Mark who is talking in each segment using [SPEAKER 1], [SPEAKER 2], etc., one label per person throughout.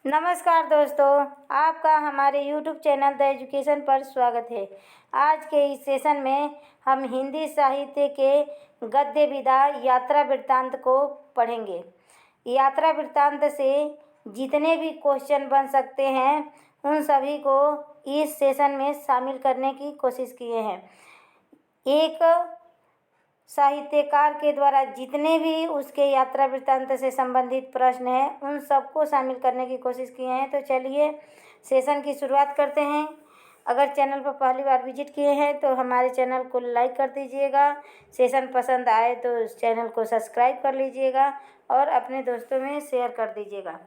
[SPEAKER 1] नमस्कार दोस्तों, आपका हमारे YouTube चैनल द एजुकेशन पर स्वागत है। आज के इस सेशन में हम हिंदी साहित्य के गद्य विधा यात्रा वृत्तांत को पढ़ेंगे। यात्रा वृत्तांत से जितने भी क्वेश्चन बन सकते हैं उन सभी को इस सेशन में शामिल करने की कोशिश किए हैं। एक साहित्यकार के द्वारा जितने भी उसके यात्रा वृत्तांत से संबंधित प्रश्न हैं उन सबको शामिल करने की कोशिश किए हैं। तो चलिए सेशन की शुरुआत करते हैं। अगर चैनल पर पहली बार विजिट किए हैं तो हमारे चैनल को लाइक कर दीजिएगा। सेशन पसंद आए तो उस चैनल को सब्सक्राइब कर लीजिएगा और अपने दोस्तों में शेयर कर दीजिएगा।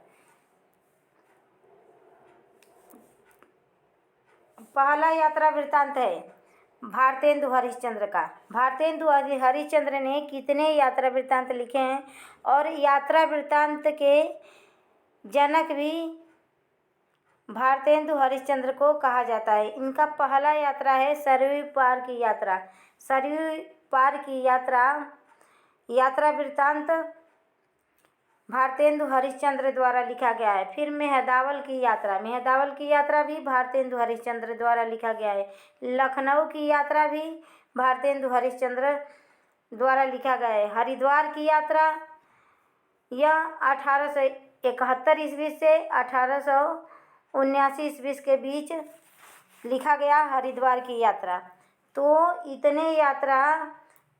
[SPEAKER 1] पहला यात्रा वृत्तांत है भारतेंदु हरिश्चंद्र का। भारतेंदु हरिश्चंद्र ने कितने यात्रा वृत्तांत लिखे हैं और यात्रा वृत्तांत के जनक भी भारतेंदु हरिश्चंद्र को कहा जाता है। इनका पहला यात्रा है सरयू पार की यात्रा। सरयू पार की यात्रा वृत्तांत भारतेंदु हरिश्चंद्र द्वारा लिखा गया है। फिर मेहदावल की यात्रा भी भारतेंदु हरिश्चंद्र द्वारा लिखा गया है। लखनऊ की यात्रा भी भारतेंदु हरिश्चंद्र द्वारा लिखा गया है। हरिद्वार की यात्रा यह 1871 ईस्वी से 1879 ईस्वी के बीच लिखा गया हरिद्वार की यात्रा। तो इतने यात्रा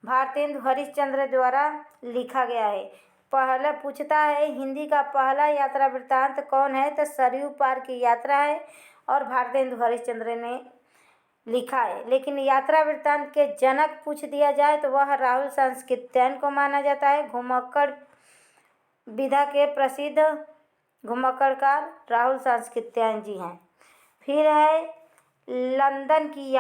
[SPEAKER 1] भारतेंदु हरिश्चंद्र द्वारा लिखा गया है। पहला पूछता है हिंदी का पहला यात्रा वृत्तांत कौन है, तो सरयू पार की यात्रा है और भारतेंदु हरिश्चंद्र ने लिखा है। लेकिन यात्रा वृत्तांत के जनक पूछ दिया जाए तो वह राहुल सांस्कृत्यायन को माना जाता है। घुमक्कड़ विधा के प्रसिद्ध घुमक्कड़कार राहुल सांस्कृत्यायन जी हैं। फिर है लंदन की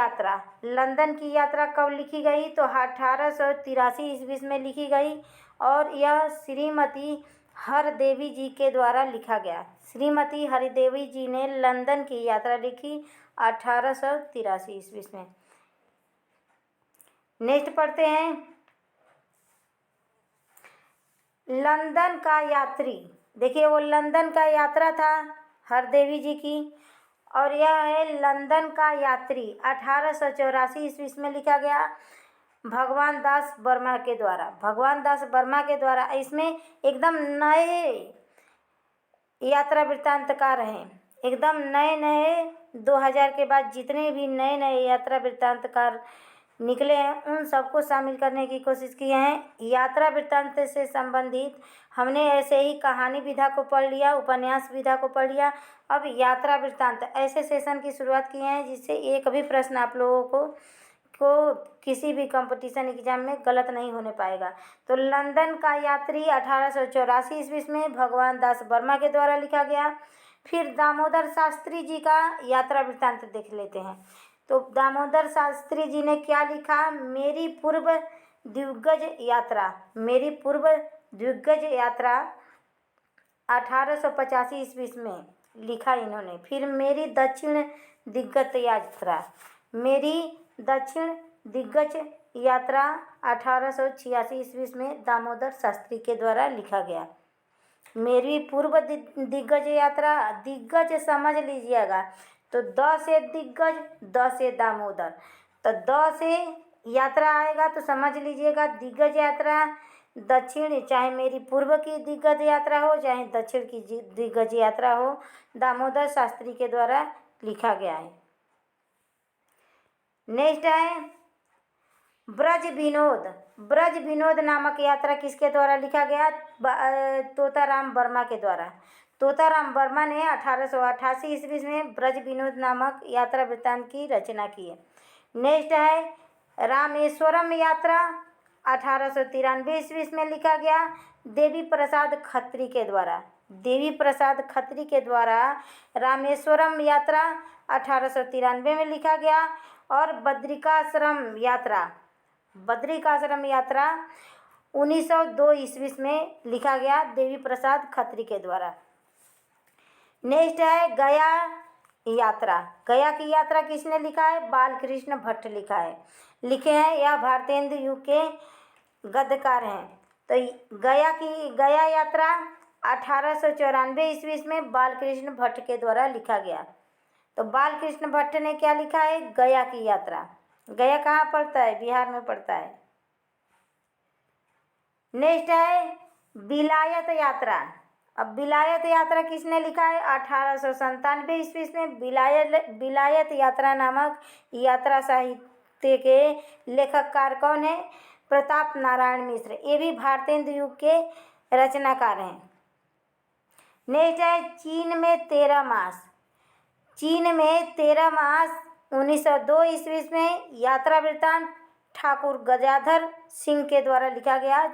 [SPEAKER 1] यात्रा कब लिखी गई, तो 1883 ईस्वी में लिखी गई और यह श्रीमती हरदेवी जी के द्वारा लिखा गया। श्रीमती हरदेवी जी ने लंदन की यात्रा लिखी 1883 ईस्वी में। नेक्स्ट पढ़ते हैं लंदन का यात्री। देखिए वो लंदन का यात्रा था हरदेवी जी की और यह है लंदन का यात्री 1884 ईस्वी में लिखा गया भगवान दास वर्मा के द्वारा। इसमें एकदम नए यात्रा वृत्तांतकार हैं, एकदम नए 2000 के बाद जितने भी नए यात्रा वृत्तांतकार निकले हैं उन सबको शामिल करने की कोशिश किए हैं। यात्रा वृत्तांत से संबंधित हमने ऐसे ही कहानी विधा को पढ़ लिया, उपन्यास विधा को पढ़ लिया। अब यात्रा वृत्तांत ऐसे सेशन की शुरुआत किए हैं जिससे एक भी प्रश्न आप लोगों को किसी भी कंपटीशन एग्जाम में गलत नहीं होने पाएगा। तो लंदन का यात्री 1884 ईस्वी में भगवान दास वर्मा के द्वारा लिखा गया। फिर दामोदर शास्त्री जी का यात्रा वृत्तांत देख लेते हैं। तो दामोदर शास्त्री जी ने क्या लिखा, मेरी पूर्व दिग्गज यात्रा 1885 ईस्वी में लिखा इन्होंने। फिर मेरी दक्षिण दिग्गज यात्रा 1886 ईस्वी में दामोदर शास्त्री के द्वारा लिखा गया। मेरी पूर्व दिग्गज यात्रा, दिग्गज समझ लीजिएगा तो द से दिग्गज, द से दामोदर, तो द से यात्रा आएगा तो समझ लीजिएगा दिग्गज यात्रा दक्षिण, चाहे मेरी पूर्व की दिग्गज यात्रा हो चाहे दक्षिण की दिग्गज यात्रा हो, दामोदर शास्त्री के द्वारा लिखा गया है। नेक्स्ट है ब्रज विनोद नामक यात्रा किसके द्वारा लिखा गया, तोताराम वर्मा के द्वारा। तोताराम वर्मा ने 1888 ईस्वी में ब्रज विनोद नामक यात्रा वृत्तांत की रचना की है। नेक्स्ट है रामेश्वरम यात्रा 1893 ईस्वी में लिखा गया देवी प्रसाद खत्री के द्वारा रामेश्वरम यात्रा 1893 में लिखा गया। और बद्रिकाश्रम यात्रा 1902 ईस्वी में लिखा गया देवी प्रसाद खत्री के द्वारा। नेक्स्ट है गया की यात्रा किसने लिखा है, बालकृष्ण भट्ट लिखे हैं। यह भारतेंदु युग के गद्यकार हैं। तो गया यात्रा 1894 ईस्वी में बालकृष्ण भट्ट के द्वारा लिखा गया। तो बालकृष्ण भट्ट ने क्या लिखा है? गया की यात्रा। गया कहाँ पड़ता है? बिहार में पड़ता है। नेक्स्ट है विलायत यात्रा। अब विलायत यात्रा किसने लिखा है? 1897 ईस्वी में विलायत यात्रा नामक यात्रा साहित्य के लेखककार कौन है? प्रताप नारायण मिश्र। ये भी भारतेंदु युग के रचनाकार हैं। नेक्स्ट है चीन में 13 मास। चीन में 13 मास 1902 ईस्वी में यात्रा वृत्तांत ठाकुर गजाधर सिंह के द्वारा लिखा गया।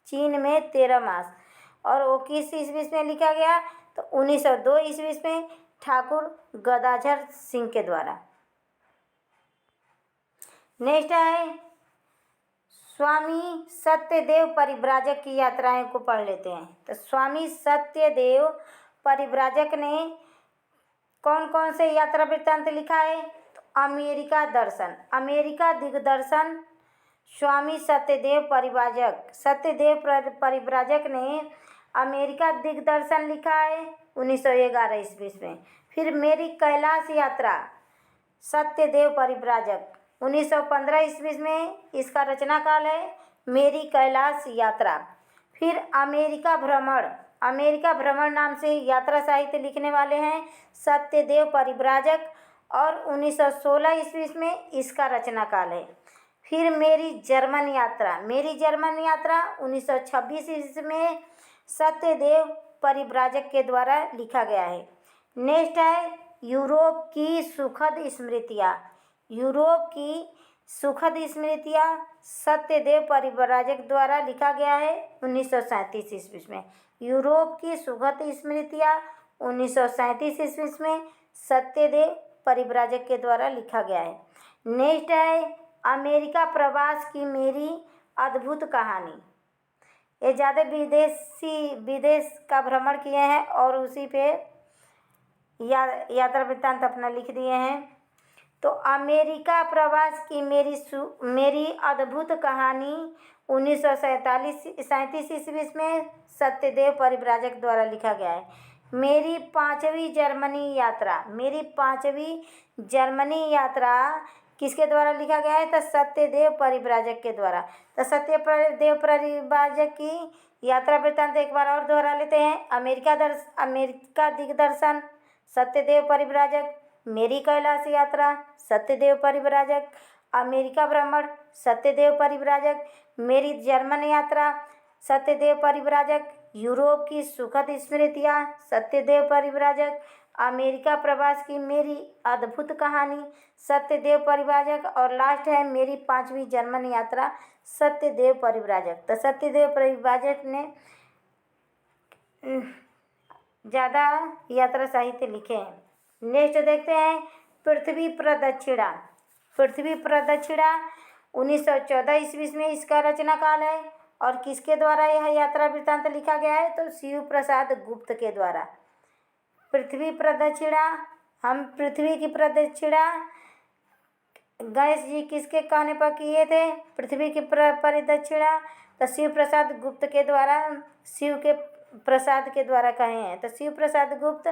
[SPEAKER 1] चीन में 13 मास, और वो किस ईस्वी में लिखा गया? तो 1902 ईस्वी में ठाकुर गदाधर सिंह के द्वारा। नेक्स्ट है स्वामी सत्यदेव परिव्राजक की यात्राएं को पढ़ लेते हैं। तो स्वामी सत्यदेव परिव्राजक ने कौन कौन से यात्रा वृत्तांत लिखा है? तो अमेरिका दर्शन, अमेरिका दिग्दर्शन स्वामी सत्यदेव परिव्राजक ने अमेरिका दिग्दर्शन लिखा है 1911 ईस्वी में। फिर मेरी कैलाश यात्रा सत्यदेव परिव्राजक 1915 ईस्वी में इसका रचनाकाल है मेरी कैलाश यात्रा। फिर अमेरिका भ्रमण नाम से यात्रा साहित्य लिखने वाले हैं सत्यदेव परिव्राजक, और 1916 ईस्वी में इसका रचनाकाल है। फिर मेरी जर्मन यात्रा 1926 ईस्वी में सत्यदेव परिव्राजक के द्वारा लिखा गया है। नेक्स्ट है यूरोप की सुखद स्मृतियाँ सत्यदेव परिव्राजक द्वारा लिखा गया है 1937 ईस्वी में। यूरोप की सुखद स्मृतियाँ 1937 ईस्वी में सत्यदेव परिव्राजक के द्वारा लिखा गया है। नेक्स्ट है अमेरिका प्रवास की मेरी अद्भुत कहानी। ये ज़्यादा विदेश का भ्रमण किए हैं और उसी पे यात्रा वृत्तांत अपना लिख दिए हैं। तो अमेरिका प्रवास की मेरी अद्भुत कहानी 1937 ईस्वी में सत्यदेव परिव्राजक द्वारा लिखा गया है। मेरी पांचवी जर्मनी यात्रा किसके द्वारा लिखा गया है? तो सत्यदेव परिव्राजक के द्वारा। तो सत्यदेव परिव्राजक की यात्रा वृत्तांत एक बार और दोहरा लेते हैं। अमेरिका दिग्दर्शन सत्यदेव परिव्राजक, मेरी कैलाश यात्रा सत्यदेव परिव्राजक, अमेरिका भ्रमण सत्यदेव परिव्राजक, मेरी जर्मन यात्रा सत्यदेव परिव्राजक, यूरोप की सुखद स्मृतियाँ सत्यदेव परिव्राजक, अमेरिका प्रवास की मेरी अद्भुत कहानी सत्यदेव परिव्राजक, और लास्ट है मेरी पांचवी जर्मन यात्रा सत्यदेव परिव्राजक। तो सत्यदेव परिव्राजक ने ज़्यादा यात्रा साहित्य लिखे हैं। नेक्स्ट देखते हैं पृथ्वी प्रदक्षिणा 1914 ईस्वी में इसका रचनाकाल है, और किसके द्वारा यह यात्रा वृत्तांत लिखा गया है? तो शिव प्रसाद गुप्त के द्वारा। पृथ्वी प्रदक्षिणा, हम पृथ्वी की प्रदक्षिणा गणेश जी किसके कहने पर किए थे? पृथ्वी की परिदक्षिणा तो शिव प्रसाद गुप्त के द्वारा, शिव के प्रसाद के द्वारा कहे हैं। तो शिव प्रसाद गुप्त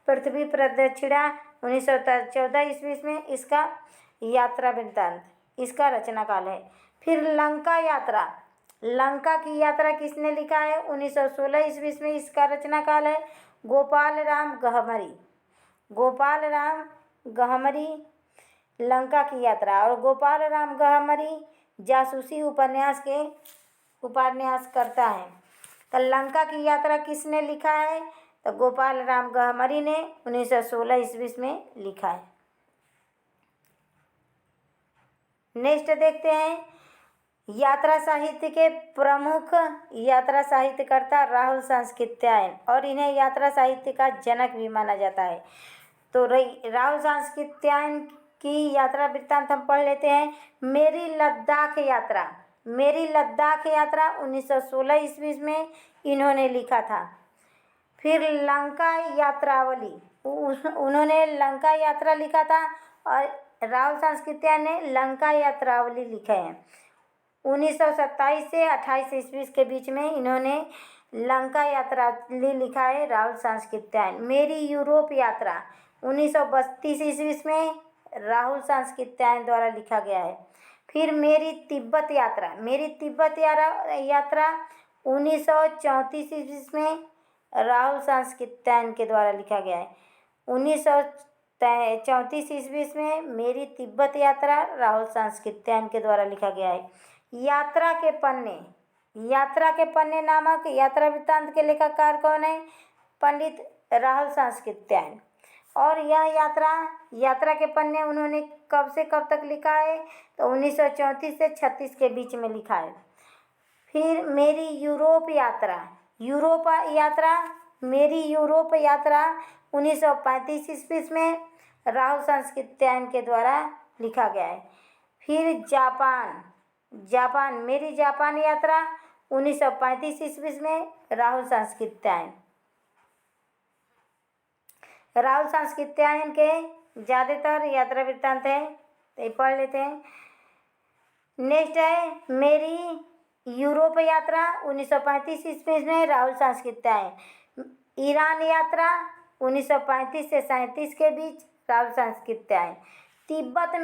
[SPEAKER 1] पृथ्वी प्रदक्षिणा 1914 ईस्वी में इसका यात्रा वृत्तांत, इसका रचनाकाल है। फिर लंका की यात्रा किसने लिखा है? 1916 ईस्वी में इसका रचनाकाल है गोपाल राम गहमरी लंका की यात्रा। और गोपाल राम गहमरी जासूसी उपन्यास करता है। तो लंका की यात्रा किसने लिखा है? तो गोपाल राम गहमरी ने 1916 ईस्वी में लिखा है। नेक्स्ट देखते हैं यात्रा साहित्य के प्रमुख यात्रा साहित्यकर्ता राहुल सांस्कृत्यायन, और इन्हें यात्रा साहित्य का जनक भी माना जाता है। तो राहुल सांस्कृत्यायन की यात्रा वृत्तांत हम पढ़ लेते हैं। मेरी लद्दाख यात्रा 1916 ईस्वी में इन्होंने लिखा था। फिर लंका यात्रावली, उन्होंने लंका यात्रा लिखा था, और राहुल सांस्कृत्यायन ने लंका यात्रावली लिखे हैं। 1927 से 28 ईस्वी के बीच में इन्होंने लंका यात्रा लिखा है राहुल सांस्कृत्यायन। मेरी यूरोप यात्रा 1932 ईस्वी में राहुल सांस्कृत्यायन द्वारा लिखा गया है। फिर मेरी तिब्बत यात्रा 1934 ईस्वी में राहुल सांस्कृत्यायन के द्वारा लिखा गया है। 1934 ईस्वी में मेरी तिब्बत यात्रा राहुल सांस्कृत्यायन के द्वारा लिखा गया है। यात्रा के पन्ने नामक यात्रा वृत्तांत के लेखककार कौन है? पंडित राहुल सांस्कृत्यायन। और यह यात्रा के पन्ने उन्होंने कब से कब तक लिखा है? तो 1934 से 36 के बीच में लिखा है। फिर मेरी यूरोप यात्रा मेरी यूरोप यात्रा 1935 ईस्वी में राहुल सांस्कृत्यायन के द्वारा लिखा गया है। फिर मेरी जापान यात्रा 1935 ईस्वी में राहुल सांस्कृत्यायन के ज़्यादातर यात्रा वृत्तांत हैं, तो पढ़ लेते हैं। नेक्स्ट है मेरी यूरोप यात्रा 1935 ईस्वी में राहुल सांस्कृत्यायन। ईरान यात्रा 1935 से 37 के बीच राहुल सांस्कृत्यायन। तिब्बत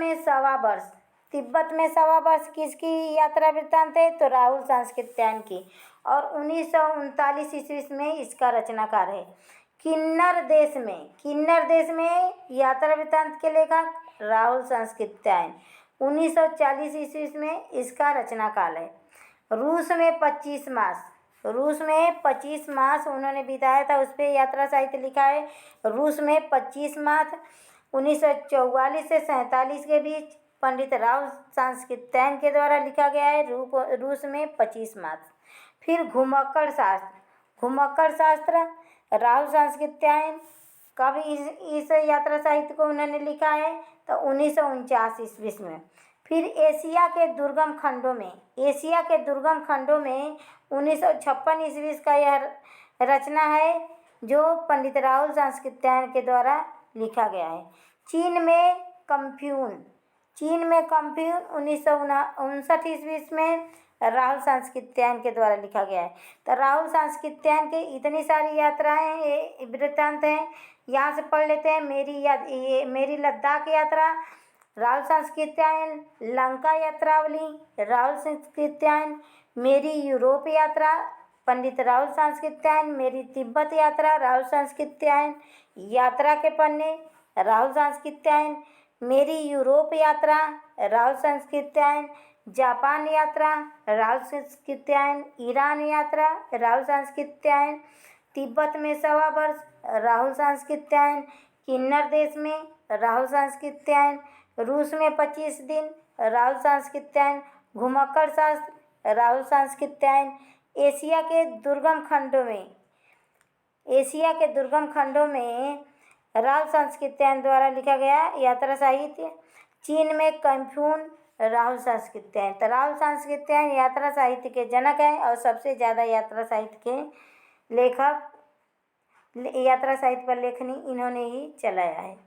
[SPEAKER 1] में सवा वर्ष किसकी यात्रा वृत्तांत है? तो राहुल सांस्कृत्यायन की। और 1939 ईस्वी में इसका रचनाकार है। किन्नर देश में यात्रा वृत्तांत के लेखक राहुल सांस्कृत्यायन। 1940 ईस्वी में इसका रचनाकाल है। रूस में 25 मास उन्होंने बिताया था, उस पर यात्रा साहित्य लिखा है। रूस में 25 मास 1944 से 47 के बीच पंडित राहुल सांस्कृत्यायन के द्वारा लिखा गया है। रूस में 25 मास। फिर घुमक्कड़ शास्त्र राहुल सांस्कृत्यायन कब इस यात्रा साहित्य को उन्होंने लिखा है? तो 1949 ईस्वी में। फिर एशिया के दुर्गम खंडों में 1956 ईस्वी का यह रचना है जो पंडित राहुल सांस्कृत्यायन के द्वारा लिखा गया है। चीन में कंफ्यून 1959 ईस्वी में राहुल सांस्कृत्यायन के द्वारा लिखा गया है। तो राहुल सांस्कृत्यायन के इतनी सारी यात्राएं वृत्तांत हैं, यहाँ से पढ़ लेते हैं। मेरी लद्दाख यात्रा राहुल सांस्कृत्यायन। लंका यात्रावली राहुल सांस्कृत्यायन। मेरी यूरोप यात्रा पंडित राहुल सांस्कृत्यायन। मेरी तिब्बत यात्रा राहुल सांस्कृत्यायन। यात्रा के पन्ने राहुल सांस्कृत्यायन। मेरी यूरोप यात्रा राहुल सांस्कृत्यायन। जापान यात्रा राहुल सांस्कृत्यायन। ईरान यात्रा राहुल सांस्कृत्यायन। तिब्बत में सवा वर्ष राहुल सांस्कृत्यायन। किन्नर देश में राहुल सांस्कृत्यायन। रूस में 25 दिन राहुल सांस्कृत्यायन। घुमक्कड़ शास्त्र राहुल सांस्कृत्यायन। एशिया के दुर्गम खंडों में राहुल सांस्कृत्यायन द्वारा लिखा गया यात्रा साहित्य। चीन में कंफ्यून राहुल सांस्कृत्यायन। तो राहुल सांस्कृत्यायन यात्रा साहित्य के जनक हैं और सबसे ज़्यादा यात्रा साहित्य के लेखक, यात्रा साहित्य पर लेखनी इन्होंने ही चलाया है।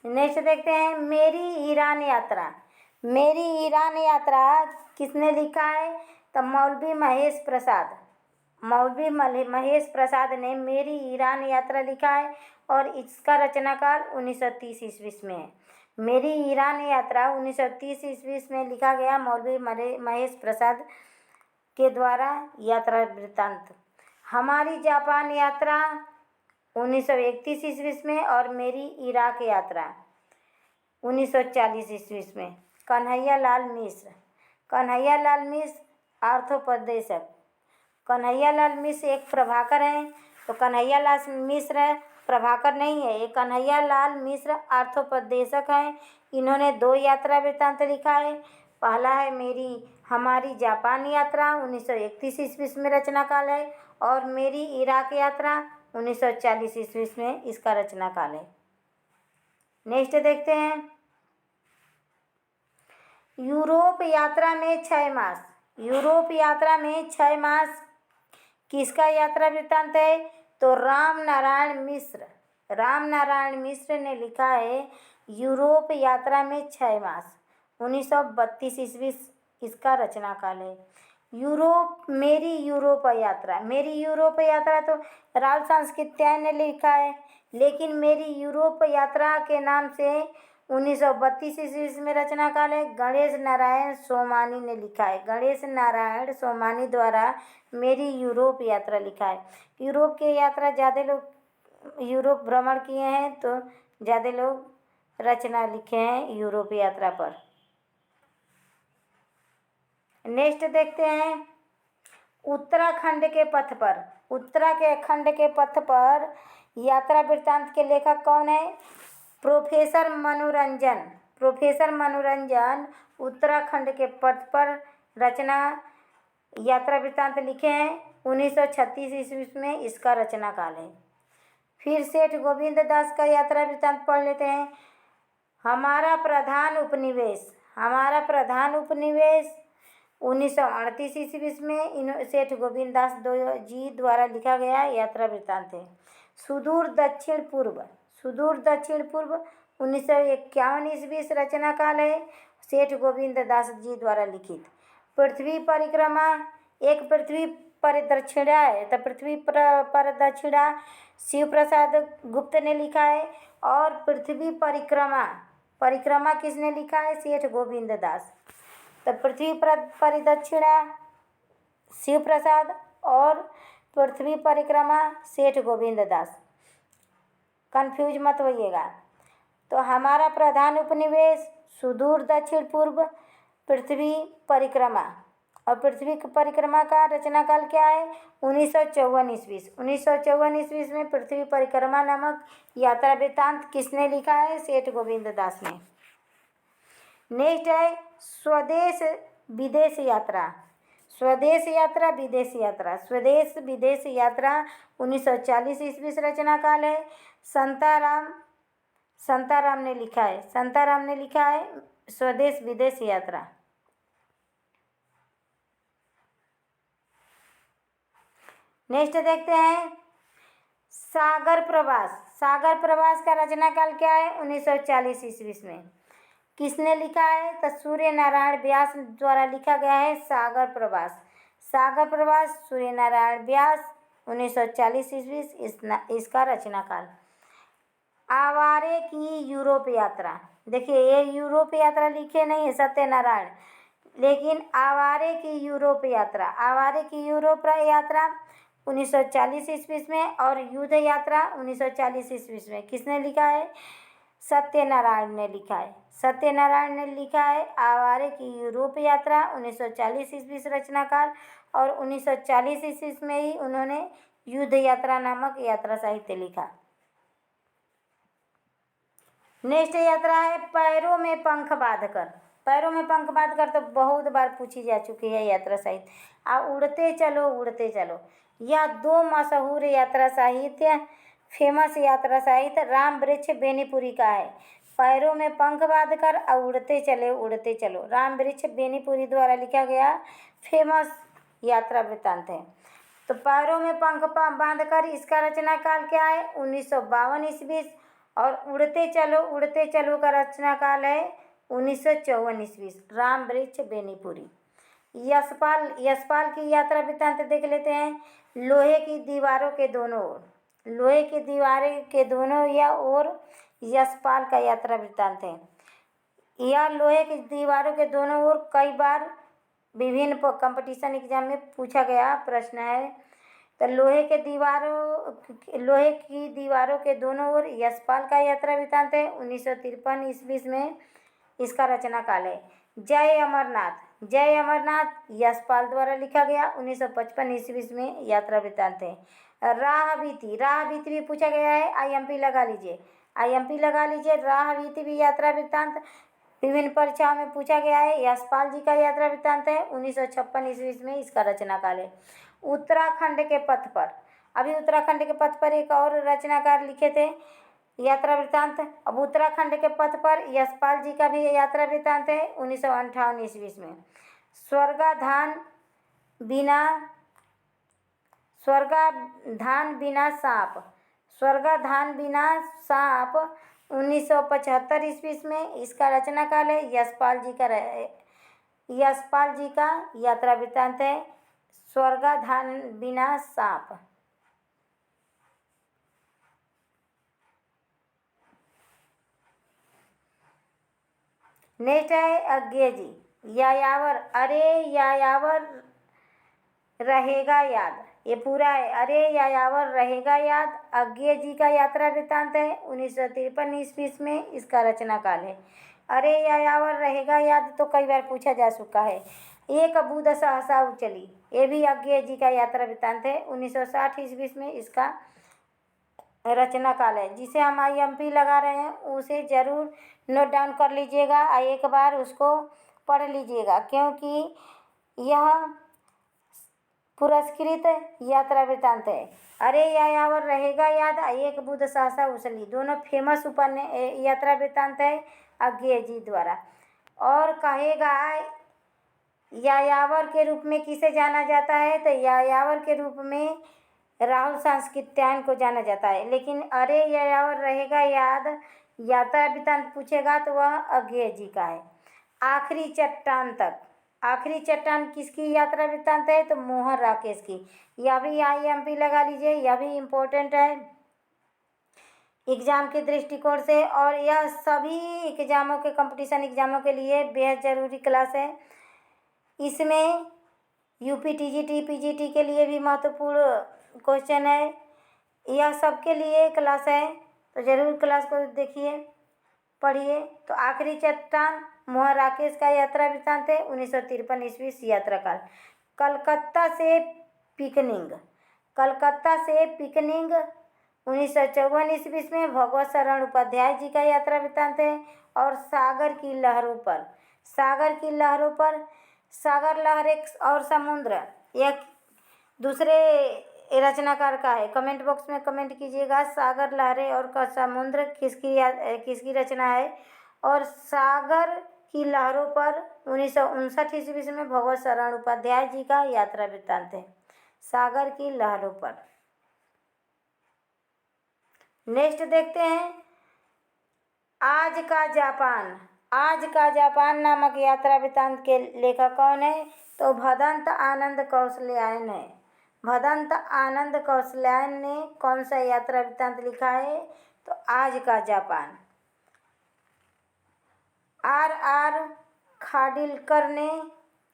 [SPEAKER 1] नेक्स्ट देखते हैं मेरी ईरान यात्रा किसने लिखा है? तो मौलवी महेश प्रसाद ने मेरी ईरान यात्रा लिखा है और इसका रचनाकाल 1930 ईस्वी में है। मेरी ईरान यात्रा 1930 ईस्वी में लिखा गया मौलवी महेश प्रसाद के द्वारा यात्रा वृत्तांत। हमारी जापान यात्रा 1931 ईस्वी में और मेरी इराक यात्रा 1940 ईस्वी में। कन्हैया लाल मिश्र अर्थोपदेशक। कन्हैया लाल मिश्र एक प्रभाकर हैं, तो कन्हैया लाल मिश्र प्रभाकर नहीं है, ये कन्हैया लाल मिश्र अर्थोपदेशक हैं। इन्होंने 2 यात्रा वृत्तांत लिखा है। पहला है हमारी जापान यात्रा 1931 ईस्वी में रचनाकाल है और मेरी इराक यात्रा 1940 ईस्वी में इसका रचनाकाल है। नेक्स्ट देखते हैं यूरोप यात्रा में 6 मास किसका यात्रा वृत्तांत है? तो राम नारायण मिश्र ने लिखा है यूरोप यात्रा में 6 मास 1932 ईस्वी इसका रचनाकाल है। मेरी यूरोप यात्रा, मेरी यूरोप यात्रा तो राहुल सांस्कृत्यायन ने लिखा है, लेकिन मेरी यूरोप यात्रा के नाम से 1932 ईस्वी में रचनाकाल है, गणेश नारायण सोमानी ने लिखा है। गणेश नारायण सोमानी द्वारा मेरी यूरोप यात्रा लिखा है। यूरोप की यात्रा ज़्यादा लोग यूरोप भ्रमण किए हैं, तो ज़्यादा लोग रचना लिखे हैं यूरोप यात्रा पर। नेक्स्ट देखते हैं, उत्तराखंड के पथ पर। उत्तराखंड के पथ पर यात्रा वृत्तांत के लेखक कौन है? प्रोफेसर मनोरंजन। प्रोफेसर मनोरंजन उत्तराखंड के पथ पर रचना यात्रा वृत्तांत लिखे हैं 1936 ईस्वी में, इसका रचना काल है। फिर सेठ गोविंद दास का यात्रा वृत्तांत पढ़ लेते हैं। हमारा प्रधान उपनिवेश, हमारा प्रधान उपनिवेश 1938 ईस्वी में सेठ गोविंद दास जी द्वारा लिखा गया यात्रा वृत्तांत है। सुदूर दक्षिण पूर्व, सुदूर दक्षिण पूर्व 1951 ईस्वी रचना काल है, सेठ गोविंद दास जी द्वारा लिखित। पृथ्वी परिक्रमा, एक पृथ्वी परिदक्षिणा है, तो पृथ्वी परिदक्षिणा शिव प्रसाद गुप्त ने लिखा है। और पृथ्वी परिक्रमा, परिक्रमा किसने लिखा है? सेठ गोविंद दास। तो पृथ्वी परिदक्षिणा शिव प्रसाद और पृथ्वी परिक्रमा सेठ गोविंद दास, कंफ्यूज मत होइएगा। तो हमारा प्रधान उपनिवेश, सुदूर दक्षिण पूर्व, पृथ्वी परिक्रमा। और पृथ्वी परिक्रमा का रचना काल क्या है? 1954 ईस्वी। 1954 ईस्वी में पृथ्वी परिक्रमा नामक यात्रा वृत्तांत किसने लिखा है? सेठ गोविंद दास ने। नेक्स्ट है स्वदेश विदेश यात्रा। स्वदेश यात्रा विदेश यात्रा, स्वदेश विदेश यात्रा 1940 ईस्वी से रचना काल है। संताराम ने लिखा है, संताराम ने लिखा है स्वदेश विदेश यात्रा। नेक्स्ट देखते हैं सागर प्रवास। सागर प्रवास का रचना काल क्या है? 1940 ईस्वी में। किसने लिखा है? तो सूर्य नारायण व्यास द्वारा लिखा गया है सागर प्रवास। सागर प्रवास सूर्य नारायण व्यास 1940 ईस्वी इसका रचना काल। आवारे की यूरोप यात्रा, देखिए ये यूरोप यात्रा लिखे नहीं है सत्यनारायण, लेकिन आवारे की यूरोप यात्रा, आवारे की यूरोप यात्रा 1940 ईस्वी में और युद्ध यात्रा 1940 ईस्वी में किसने लिखा है? सत्यनारायण ने लिखा है। सत्यनारायण ने लिखा है आवारे की यूरोप यात्रा 1940 ईस्वी से रचना काल, और 1940 ईस्वी में ही उन्होंने युद्ध यात्रा नामक यात्रा साहित्य लिखा। नेक्स्ट यात्रा है पैरों में पंख बांधकर। पैरों में पंख बांधकर तो बहुत बार पूछी जा चुकी है यात्रा साहित्य। उड़ते चलो उड़ते चलो, यह दो मशहूर यात्रा साहित्य, फेमस यात्रा साहित्य राम वृक्ष बेनीपुरी का है। पैरों में पंख बांधकर और उड़ते चलो राम वृक्ष बेनीपुरी द्वारा लिखा गया फेमस यात्रा वृत्तांत है। तो पैरों में पंख बांधकर इसका रचना काल क्या है? 1952 ईस्वी। और उड़ते चलो का रचना काल है 1954 ईस्वी, राम वृक्ष बेनीपुरी। यशपाल की यात्रा वृत्तांत देख लेते हैं। लोहे की दीवारों के दोनों ओर, लोहे की दीवारें के दोनों या ओर यशपाल का यात्रा वृत्तांत है। यह लोहे की दीवारों के दोनों ओर कई बार विभिन्न कंपटीशन एग्जाम में पूछा गया प्रश्न है। तो लोहे की दीवारों के दोनों ओर यशपाल का यात्रा वृत्तांत है 1953 ईस्वी में, इसका रचना काल है। जय अमरनाथ यशपाल द्वारा लिखा गया 1955 ईस्वी में यात्रा वृत्तांत है। राह बीती भी पूछा गया है, IMP लगा लीजिए। राह बीती भी यात्रा वृत्तांत विभिन्न परीक्षाओं में पूछा गया है। यशपाल जी का यात्रा वृत्तांत है 1956 ईस्वी में, इसका रचना काल है। उत्तराखंड के पथ पर, अभी उत्तराखंड के पथ पर एक और रचनाकार लिखे थे यात्रा वृत्तांत। अब उत्तराखंड के पथ पर यशपाल जी का भी यात्रा वृत्तांत है 1958 ईस्वी में। स्वर्गाधान बिना सांप 1975 ईस्वी में, इसका रचना काल है। यशपाल जी का यशपाल जी का यात्रा वृत्तांत है स्वर्गाधान बिना सांप। नेक्स्ट है अज्ञे जी, यायावर, अरे यायावर रहेगा याद, ये पूरा है, अरे यायावर रहेगा याद। अज्ञे जी का यात्रा वृत्तांत है 1953 ईस्वी में, इसका रचना काल है। अरे यायावर रहेगा याद तो कई बार पूछा जा चुका है। एक बूंद सहसा उचली, ये भी अज्ञे जी का यात्रा वृत्तांत है 1960 ईस्वी में, इसका रचना काल है। जिसे हम IMP लगा रहे हैं उसे ज़रूर नोट डाउन कर लीजिएगा और एक बार उसको पढ़ लीजिएगा, क्योंकि यह पुरस्कृत यात्रा वृत्तांत है। अरे यायावर रहेगा याद, एक बूंद सहसा उछली, दोनों फेमस यात्रा वृत्तांत है अज्ञे जी द्वारा। और कहेगा यायावर के रूप में किसे जाना जाता है, तो यायावर के रूप में राहुल सांस्कृत्यायन को जाना जाता है। लेकिन अरे यायावर रहेगा याद यात्रा वृत्तांत पूछेगा तो वह अज्ञे जी का है। आखिरी चट्टान तक, आखिरी चट्टान किसकी यात्रा वृत्तांत है, तो मोहन राकेश की। यह भी IMP लगा लीजिए, यह भी इम्पोर्टेंट है एग्ज़ाम के दृष्टिकोण से, और यह सभी एग्ज़ामों के कंपटीशन एग्ज़ामों के लिए बेहद ज़रूरी क्लास है। इसमें UP TGT PGT के लिए भी महत्वपूर्ण क्वेश्चन है। यह सबके लिए क्लास है, तो ज़रूर क्लास को देखिए, पढ़िए। तो आखिरी चट्टान मोहन राकेश का यात्रा वृत्तांत है 1953 ईस्वी यात्रा काल। कलकत्ता से पिकनिक, कलकत्ता से पिकनिक 1954 ईस्वी में भगवत शरण उपाध्याय जी का यात्रा वृत्तांत है। और सागर की लहरों पर, सागर की लहरों पर, सागर लहरें और समुद्र, यह दूसरे रचनाकार का है। कमेंट बॉक्स में कमेंट कीजिएगा सागर लहरें और का समुद्र किसकी रचना है। और सागर की लहरों पर 1959 ईस्वी में भगवत शरण उपाध्याय जी का यात्रा वृत्तांत है सागर की लहरों पर। नेक्स्ट देखते हैं आज का जापान, आज का जापान नामक यात्रा वृत्तांत के लेखक कौन है, तो भदंत आनंद कौशल्यायन है। भदंत आनंद कौशल्यायन ने कौन सा यात्रा वृत्तांत लिखा है, तो आज का जापान। RR खाडिलकर ने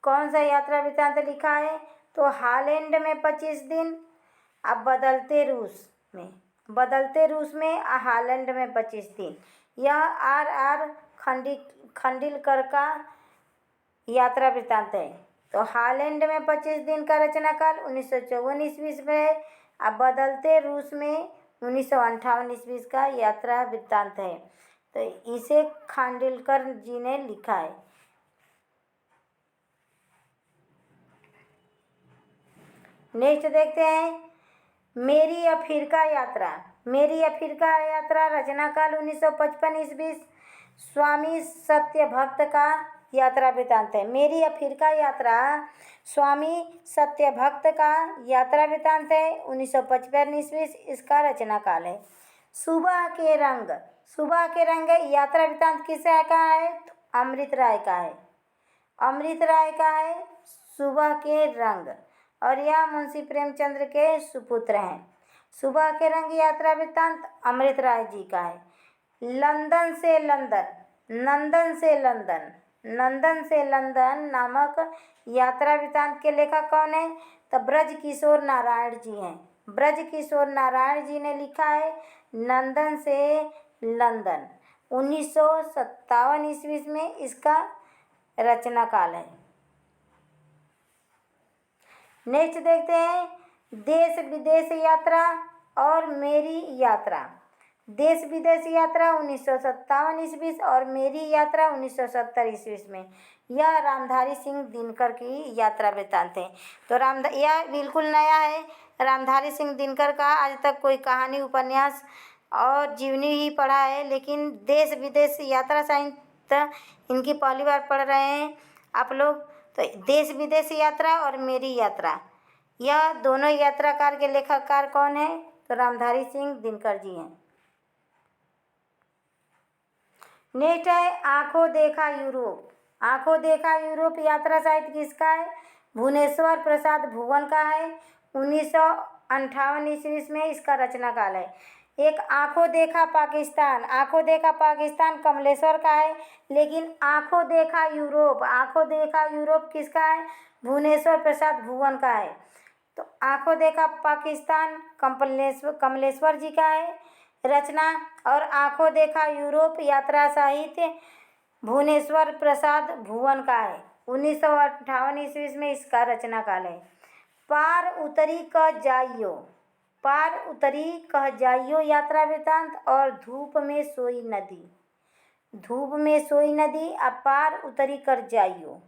[SPEAKER 1] कौन सा यात्रा वृत्तांत लिखा है, तो हॉलैंड में 25 दिन, अब बदलते रूस में हॉलैंड में 25 दिन। यह RR खाडिलकर का यात्रा वृत्तांत है। तो हॉलैंड में 25 दिन का रचना काल 1954 ईस्वी में है। अब बदलते रूस में 1958 ईस्वी का यात्रा वृत्तांत है, तो इसे खाडिलकर जी ने लिखा है। नेक्स्ट देखते हैं मेरी अफ्रीका यात्रा, मेरी अफ्रीका यात्रा रचना काल 1955 ईस्वी, स्वामी सत्यभक्त का यात्रा वृत्तांत है। मेरी अफ्रीका यात्रा स्वामी सत्यभक्त का यात्रा वृत्तांत है 1955 ईस्वी, इसका रचना काल है। सुबह के रंग, सुबह के रंग यात्रा वृत्तांत किसका का है, तो अमृत राय का है। अमृत राय का है सुबह के रंग, और यह मुंशी प्रेमचंद्र के सुपुत्र हैं। सुबह के रंग यात्रा वृत्तांत अमृत राय जी का है। लंदन से लंदन, नंदन से लंदन, नंदन से लंदन नामक यात्रा वृत्तांत के लेखक कौन है, तो ब्रज किशोर नारायण जी हैं। ब्रज किशोर नारायण जी ने लिखा है नंदन से लंदन 1957 ईस्वी में, इसका रचना काल है। नेक्स्ट देखते हैं देश विदेश यात्रा और मेरी यात्रा। देश विदेश यात्रा 1957 ईस्वी और मेरी यात्रा 1970 ईस्वी में। यह रामधारी सिंह दिनकर की यात्रा वृत्तांत है। तो यह बिल्कुल नया है। रामधारी सिंह दिनकर का आज तक कोई कहानी, उपन्यास और जीवनी ही पढ़ा है, लेकिन देश विदेश यात्रा साहित्य इनकी पहली बार पढ़ रहे हैं आप लोग। तो देश विदेश यात्रा और मेरी यात्रा, यह दोनों यात्राकार के लेखककार कौन है, तो रामधारी सिंह दिनकर जी हैं। नेक्स्ट है आंखों देखा यूरोप। आंखों देखा यूरोप यात्रा साहित्य किसका है? भुवनेश्वर प्रसाद भुवन का है। 1958 ईस्वी में इसका रचना काल है। एक आंखों देखा पाकिस्तान, आंखों देखा पाकिस्तान कमलेश्वर का है। लेकिन आंखों देखा यूरोप किसका है? भुवनेश्वर प्रसाद भुवन का है। तो आंखों देखा पाकिस्तान कमलेश्वर जी का है रचना, और आंखों देखा यूरोप यात्रा साहित्य भुवनेश्वर प्रसाद भुवन का है। 1958 ईस्वी में इसका रचना काल है। पार उतरी कह जाइयो यात्रा वृतांत और धूप में सोई नदी पार उतरी कर जाइयो,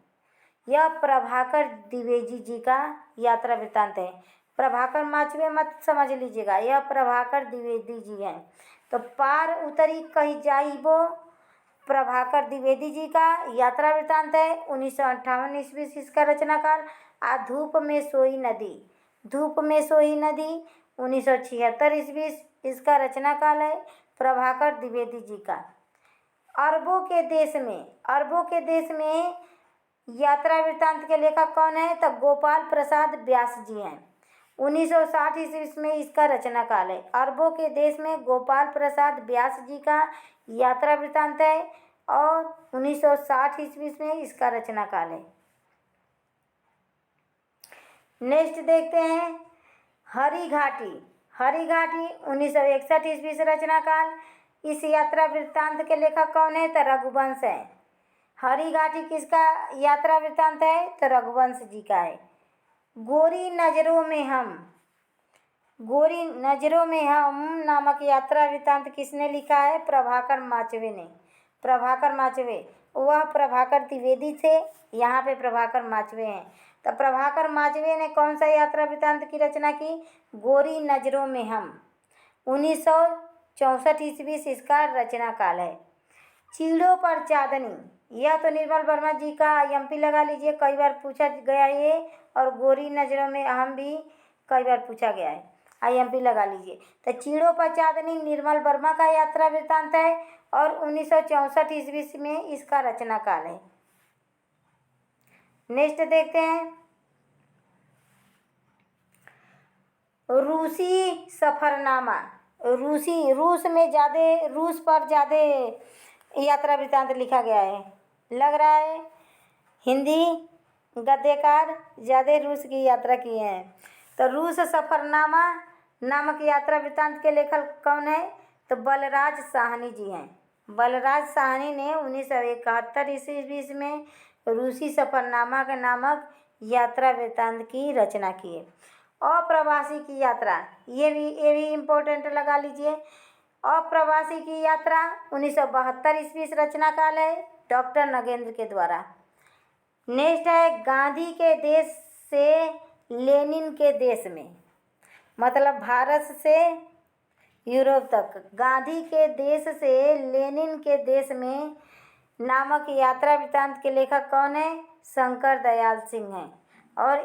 [SPEAKER 1] यह प्रभाकर द्विवेदी जी का यात्रा वृतांत है। प्रभाकर माचवे मत समझ लीजिएगा, यह प्रभाकर द्विवेदी जी हैं। तो पार उतरी कही जाइबो प्रभाकर द्विवेदी जी का यात्रा वृतांत है। 1958 ईस्वी से इसका रचना काल। धूप में सोई नदी 1976 ईस्वी इसका रचना काल है प्रभाकर द्विवेदी जी का। अरबों के देश में यात्रा वृतांत के लेखक कौन है? तो गोपाल प्रसाद व्यास जी हैं। 1960 ईस्वी में इसका रचना काल है। अरबों के देश में गोपाल प्रसाद व्यास जी का यात्रा वृतांत है और 1960 ईस्वी में इसका रचना काल है। नेक्स्ट देखते हैं हरी घाटी 1961 ईस्वी से रचना काल। इस यात्रा वृत्तांत के लेखक कौन है? तो रघुवंश है। हरी घाटी किसका यात्रा वृत्तांत है? तो रघुवंश जी का है। गोरी नजरों में हम नामक यात्रा वृत्तांत किसने लिखा है? प्रभाकर माचवे ने। वह प्रभाकर द्विवेदी थे, यहाँ पे प्रभाकर माचवे हैं। तो प्रभाकर माचवे ने कौन सा यात्रा वृत्तांत की रचना की? गोरी नजरों में हम। 1964 ईस्वी से इसका रचना काल है। चीड़ों पर चांदनी, यह तो निर्मल वर्मा जी का IMP लगा लीजिए, कई बार पूछा गया ये। और गोरी नजरों में हम भी कई बार पूछा गया है, IMP लगा लीजिए। तो चीड़ों पर चांदनी निर्मल वर्मा का यात्रा वृत्तांत है और 1964 ईस्वी में इसका रचना काल है। नेक्स्ट देखते हैं रूसी सफरनामा। रूस पर ज़्यादा यात्रा वृत्तांत लिखा गया है, लग रहा है हिंदी गद्यकार ज़्यादा रूस की यात्रा किए हैं। तो रूस सफरनामा नामक यात्रा वृत्तांत के लेखक कौन है? तो बलराज साहनी जी हैं। बलराज साहनी ने 1971 ईस्वी में रूसी सफरनामा के नामक यात्रा वृत्तांत की रचना की है। अप्रवासी की यात्रा, ये भी इम्पोर्टेंट लगा लीजिए। अप्रवासी की यात्रा 1972 ईस्वी से रचना काल है डॉक्टर नगेंद्र के द्वारा। नेक्स्ट है गांधी के देश से लेनिन के देश में, मतलब भारत से यूरोप तक। गांधी के देश से लेनिन के देश में नामक यात्रा वृत्तांत के लेखक कौन है? शंकर दयाल सिंह हैं। और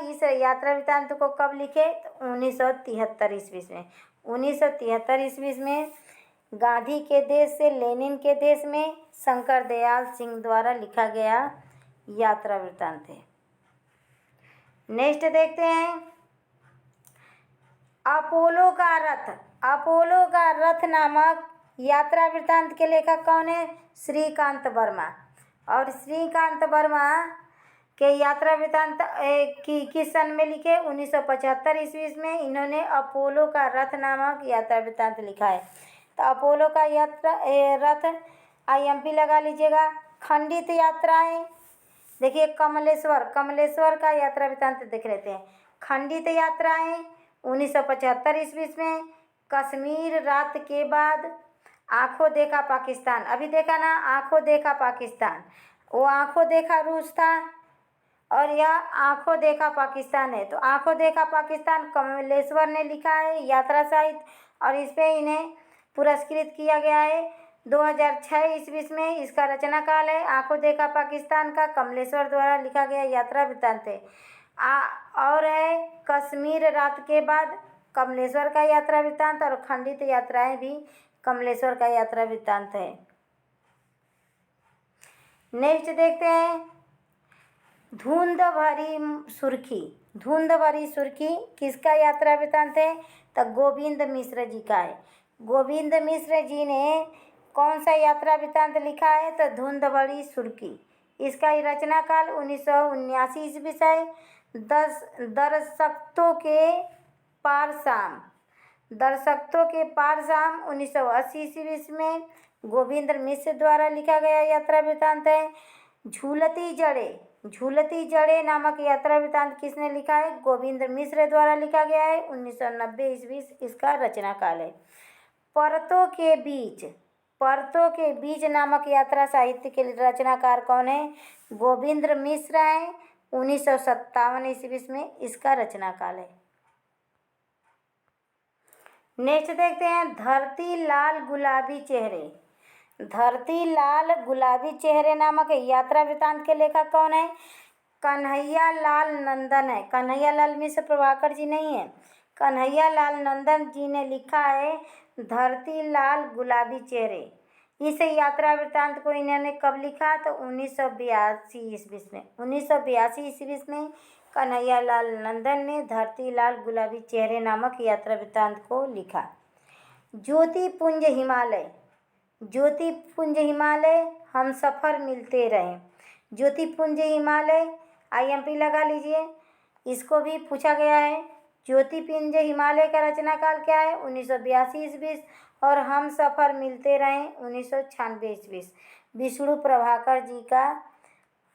[SPEAKER 1] इस यात्रा वृत्तांत को कब लिखे? तो 1973 ईस्वी में। 1973 ईस्वी में गांधी के देश से लेनिन के देश में शंकर दयाल सिंह द्वारा लिखा गया यात्रा वृत्तांत है। नेक्स्ट देखते हैं अपोलो का रथ नामक यात्रा वृत्तांत के लेखक कौन है? श्रीकांत वर्मा। और श्रीकांत वर्मा के यात्रा वृत्तांत किस सन में लिखे? 1975 ईस्वी में इन्होंने अपोलो का रथ नामक यात्रा वृत्तांत लिखा है। तो अपोलो का रथ IMP लगा लीजिएगा। खंडित यात्राएं देखिए, कमलेश्वर का यात्रा वृत्तांत देख लेते हैं। खंडित यात्राएं 1975 ईस्वी में। कश्मीर रात के बाद, आंखों देखा पाकिस्तान, अभी देखा ना आंखों देखा पाकिस्तान, वो आंखों देखा रूस था और यह आंखों देखा पाकिस्तान है। तो आंखों देखा पाकिस्तान कमलेश्वर ने लिखा है यात्रा साहित्य और इस पे इन्हें पुरस्कृत किया गया है 2006 ईस्वी में। इसका रचना काल है। आंखों देखा पाकिस्तान का कमलेश्वर द्वारा लिखा गया यात्रा वृत्तांत है। और है कश्मीर रात के बाद, कमलेश्वर का यात्रा वृत्तांत, और खंडित यात्राएं भी कमलेश्वर का यात्रा वृत्तांत है। नेक्स्ट देखते हैं धुंध भरी सुर्खी। धुंध भरी सुर्खी किसका यात्रा वृतांत है? तो गोविंद मिश्र जी का है। गोविंद मिश्र जी ने कौन सा यात्रा वृतांत लिखा है? तो धुंध भरी सुर्खी। इसका रचना काल 1979 ईस्वी से है। दर्शकों के पार शाम। दर्शकों के पार शाम 1980 ईस्वी में गोविंद मिश्र द्वारा लिखा गया यात्रा वृतांत है। झूलती जड़ें। झूलती जड़ें नामक यात्रा वृतांत किसने लिखा है? गोविंद मिश्र द्वारा लिखा गया है। 1990 ईस्वी इसका रचना काल है। परतों के बीच। परतों के बीच नामक यात्रा साहित्य के रचनाकार कौन है? गोविंद मिश्र हैं। 1957 ईस्वी में इसका रचना काल है। नेक्स्ट देखते हैं धरती लाल गुलाबी चेहरे। धरती लाल गुलाबी चेहरे नामक यात्रा वृतांत के लेखक कौन है? कन्हैया लाल नंदन है। कन्हैया लाल मिश्र प्रभाकर जी नहीं है, कन्हैया लाल नंदन जी ने लिखा है धरती लाल गुलाबी चेहरे। इस यात्रा वृतांत को इन्होंने कब लिखा? तो 1982 ईस्वी में। 1982 ईस्वी में कन्हैया लाल नंदन ने धरती लाल गुलाबी चेहरे नामक यात्रा वृतांत को लिखा। ज्योतिपुंज हिमालय। ज्योतिपुंज हिमालय हम सफ़र मिलते रहें। ज्योतिपुंज हिमालय IMP लगा लीजिए, इसको भी पूछा गया है। ज्योतिपुंज हिमालय का रचना काल क्या है? 1982 ईस्वी। और हम सफ़र मिलते रहें 1996 ईस्वी। विष्णु प्रभाकर जी का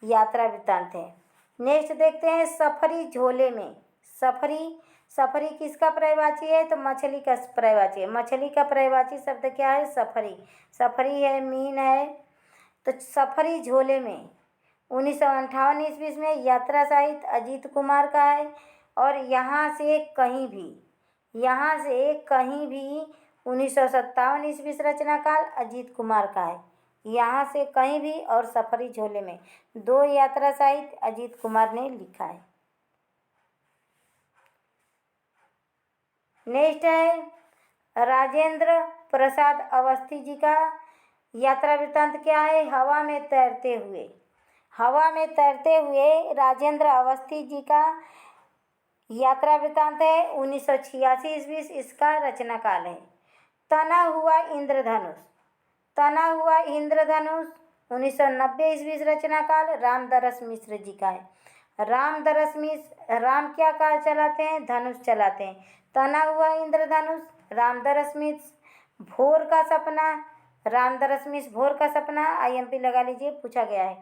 [SPEAKER 1] यात्रा वृतांत है। नेक्स्ट देखते हैं सफरी झोले में। सफरी। सफरी किसका पर्यायवाची है? तो मछली का पर्यायवाची है। मछली का पर्यायवाची शब्द क्या है? सफरी। सफरी है, मीन है। तो सफरी झोले में 1958 ईस्वी में यात्रा साहित्य अजीत कुमार का है। और यहाँ से कहीं भी, यहाँ से कहीं भी 1957 ईस्वी रचना काल अजीत कुमार का है। यहाँ से कहीं भी और सफरी झोले में 2 यात्रा साहित्य अजीत कुमार ने लिखा है। नेक्स्ट है राजेंद्र प्रसाद अवस्थी जी का यात्रा वृतांत क्या है? हवा में तैरते हुए। हवा में तैरते हुए राजेंद्र अवस्थी जी का यात्रा वृतांत है। 1986 ईस्वी इसका रचना काल है। तना हुआ इंद्रधनुष। तना हुआ इंद्रधनुष 1990 ईस्वी रचना काल रामदरस मिश्र जी का है। रामदरस मिश्र, राम क्या कार चलाते हैं? धनुष चलाते हैं। तना हुआ इंद्रधनुष रामदरस मिश्र। भोर का सपना, रामदरस मिश्र भोर का सपना IMP लगा लीजिए, पूछा गया है।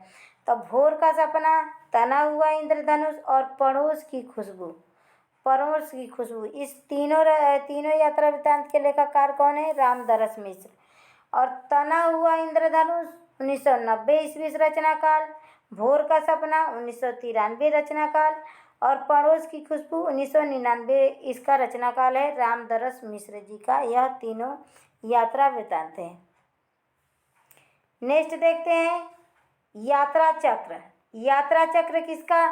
[SPEAKER 1] तो भोर का सपना, तना हुआ इंद्रधनुष और पड़ोस की खुशबू। पड़ोस की खुशबू, इस तीनों यात्रा वृतांत के लेखककार कौन है? रामदरस मिश्र। और तना हुआ इंद्रधनुष 1990 ईस्वी रचना काल, भोर का सपना 1993 रचना काल और पड़ोस की खुशबू 1999 इसका रचना काल है। रामदरस मिश्र जी का यह तीनों यात्रा वृतांत हैं। नेक्स्ट देखते हैं यात्रा चक्र। यात्रा चक्र किसका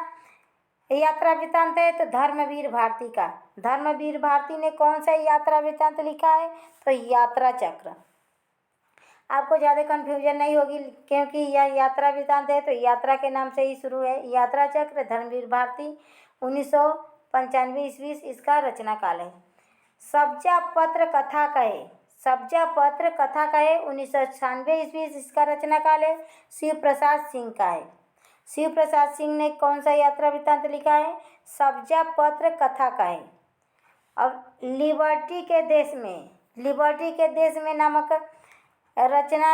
[SPEAKER 1] यात्रा वृतांत है? तो धर्मवीर भारती का। धर्मवीर भारती ने कौन सा यात्रा वृतांत लिखा है? तो यात्रा चक्र। आपको ज़्यादा कन्फ्यूजन नहीं होगी क्योंकि यह यात्रा वृतांत है तो यात्रा के नाम से ही शुरू है। यात्रा चक्र धर्मवीर भारती 1995 ईस्वी इसका रचना काल है। सब्जा पत्र कथा कहे। सब्जा पत्र कथा कहे 1996 ईस्वी इसका रचना काल है। शिव प्रसाद सिंह का है। शिव प्रसाद सिंह ने कौन सा यात्रा वृतांत लिखा है? सब्जा पत्र कथा कहे। अब लिबर्टी के देश में, लिबर्टी के देश में नामक रचना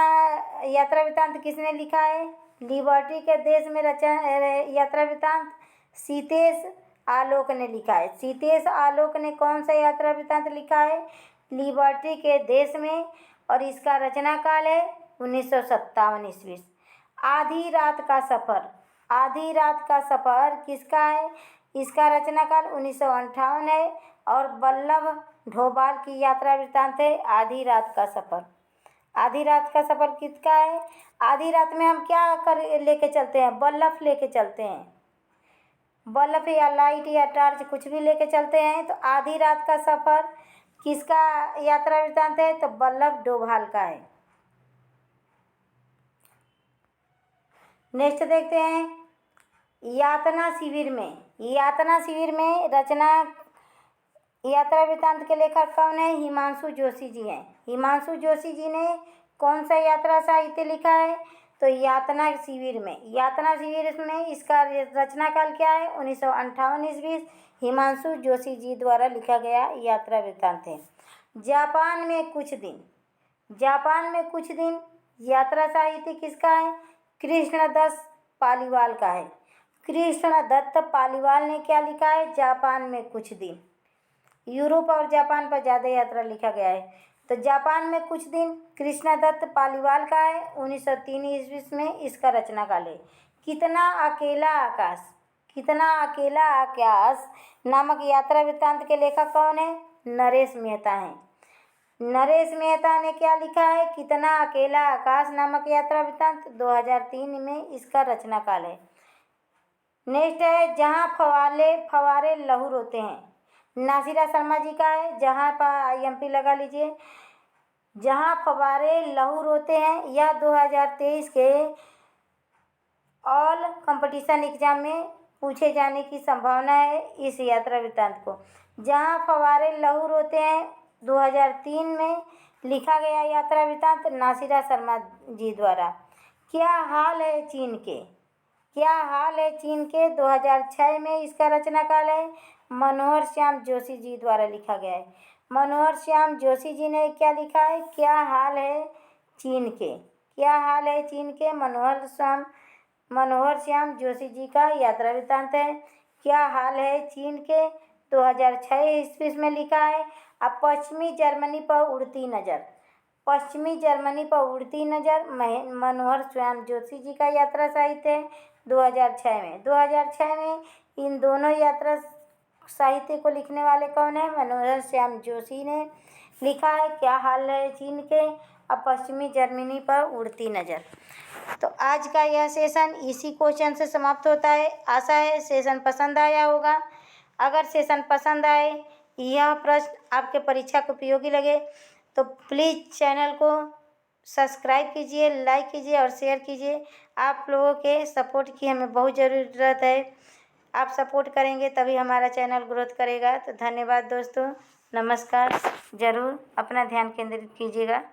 [SPEAKER 1] यात्रा वृतांत किसने लिखा है? लिबर्टी के देश में रचना यात्रा वृतांत सीतेश आलोक ने लिखा है। सीतेश आलोक ने कौन सा यात्रा वृतांत लिखा है? लिबर्टी के देश में और इसका रचना काल है 1957 ईस्वी। आधी रात का सफ़र। आधी रात का सफ़र किसका है? इसका रचना काल 1958 है और वल्लभ ढोबाल की यात्रा वृतांत है आधी रात का सफ़र। आधी रात का सफ़र किसका है? आधी रात में हम क्या कर लेके चलते हैं? बल्लभ लेके चलते हैं। बल्ब या लाइट या टॉर्च कुछ भी लेके चलते हैं। तो आधी रात का सफ़र किसका यात्रा वृतांत है? तो वल्लभ डोभाल का है। नेक्स्ट देखते हैं यातना शिविर में रचना यात्रा वृत्तांत के लेखक कौन है? हिमांशु जोशी जी हैं। हिमांशु जोशी जी ने कौन सा यात्रा साहित्य लिखा है? तो यातना शिविर में इसका रचना काल क्या है? 1958 ईस्वी हिमांशु जोशी जी द्वारा लिखा गया यात्रा वृत्तांत है। जापान में कुछ दिन यात्रा साहित्य किसका है? कृष्णदत्त पालीवाल का है। कृष्णदत्त पालीवाल ने क्या लिखा है? जापान में कुछ दिन। यूरोप और जापान पर ज़्यादा यात्रा लिखा गया है। तो जापान में कुछ दिन कृष्णदत्त पालीवाल का है। 1903 ईस्वी में इसका रचना काल है। कितना अकेला आकाश नामक यात्रा वृत्तांत के लेखक कौन है? नरेश मेहता हैं। नरेश मेहता ने क्या लिखा है? कितना अकेला आकाश नामक यात्रा वृत्तांत 2003 में इसका रचना काल है। नेक्स्ट है जहाँ फवारे लहू रोते हैं, नासिरा शर्मा जी का है। जहाँ पर एमपी लगा लीजिए। जहाँ फवारे लहू रोते हैं यह 2023 के ऑल कंपटीशन एग्जाम में पूछे जाने की संभावना है इस यात्रा वृत्तांत को। जहाँ फवारे लहू रोते हैं 2003 में लिखा गया यात्रा वृत्तांत नासिरा शर्मा जी द्वारा। क्या हाल है चीन के 2006 में इसका रचना काल है। मनोहर श्याम जोशी जी द्वारा लिखा गया है। मनोहर श्याम जोशी जी ने क्या लिखा है? क्या हाल है चीन के मनोहर श्याम जोशी जी का यात्रा वृत्तांत है। क्या हाल है चीन के 2006 ईस्वी में लिखा है। अब पश्चिमी जर्मनी पर उड़ती नज़र मनोहर श्याम जोशी जी का यात्रा साहित्य है 2006 में इन दोनों यात्रा साहित्य को लिखने वाले कौन है? मनोहर श्याम जोशी ने लिखा है क्या हाल है चीन के, अब पश्चिमी जर्मनी पर उड़ती नज़र। तो आज का यह सेशन इसी क्वेश्चन से समाप्त होता है। आशा है सेशन पसंद आया होगा। अगर सेशन पसंद आए, यह प्रश्न आपके परीक्षा को उपयोगी लगे तो प्लीज़ चैनल को सब्सक्राइब कीजिए, लाइक कीजिए और शेयर कीजिए। आप लोगों के सपोर्ट की हमें बहुत ज़रूरत है। आप सपोर्ट करेंगे तभी हमारा चैनल ग्रोथ करेगा। तो धन्यवाद दोस्तों, नमस्कार। ज़रूर अपना ध्यान केंद्रित कीजिएगा।